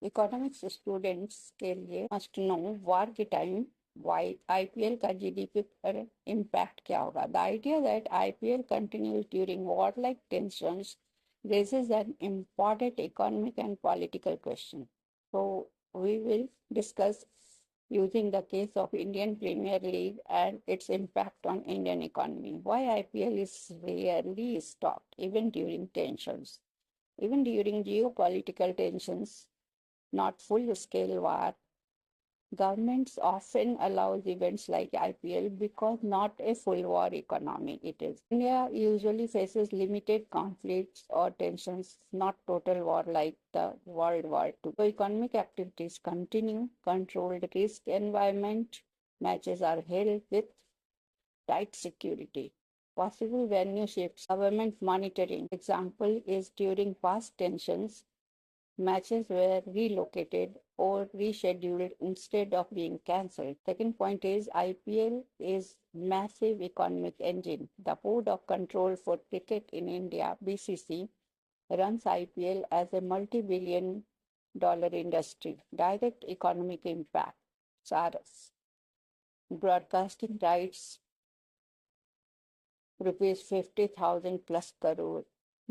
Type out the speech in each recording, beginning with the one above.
Economics students के लिए must know वार के टाइम वाई आईपीएल का जीडीपी पर इम्पैक्ट क्या होगा. The idea that IPL continues during war like tensions raises an important economic and political question. So we will discuss using the case of Indian Premier League and its impact on Indian economy. Why IPL is rarely stopped even during tensions. Even during geopolitical tensions, not full-scale war, governments often allows events like IPL because not a full war economy it is. India usually faces limited conflicts or tensions, not total war like the World War II. So economic activities continue, controlled risk environment, matches are held with tight security. Possible venue shifts, government monitoring. Example is during past tensions, matches were relocated or rescheduled instead of being cancelled. Second point is IPL is massive economic engine. The Board of Control for Cricket in India, BCC, runs IPL as a multi-billion dollar industry. Direct economic impact. SARS. Broadcasting rights rupees 50,000 plus crore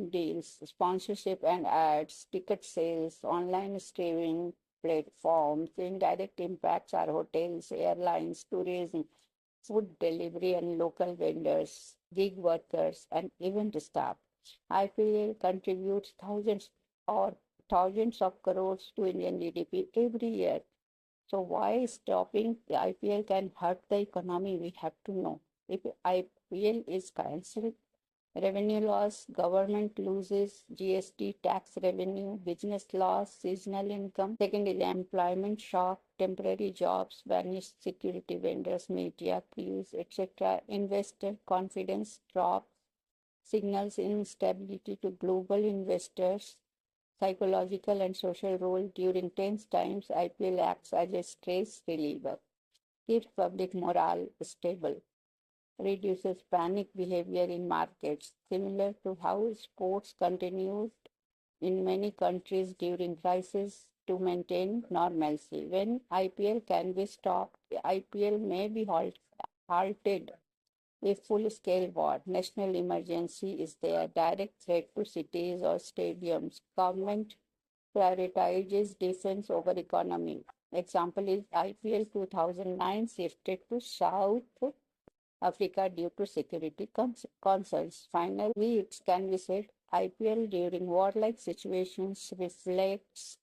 deals, sponsorship and ads, ticket sales, online streaming platforms. Indirect impacts are hotels, airlines, tourism, food delivery and local vendors, gig workers, and event staff. IPL contributes thousands of crores to Indian GDP every year. So why stopping the IPL can hurt the economy? We have to know. If IPL is cancelled, revenue loss, government loses GST, tax revenue, business loss, seasonal income. Second is employment shock, temporary jobs, vanished security vendors, media, crews, etc. Investor confidence drop, signals instability to global investors. Psychological and social role during tense times, IPL acts as a stress reliever, keeps public morale stable, reduces panic behavior in markets, similar to how sports continued in many countries during crisis to maintain normalcy. When IPL can be stopped, IPL may be halted. A full-scale war, national emergency is there, direct threat to cities or stadiums. Government prioritizes defense over economy. Example is IPL 2009 shifted to South Africa due to security concerns. Finally, it can be said IPL during warlike situations reflects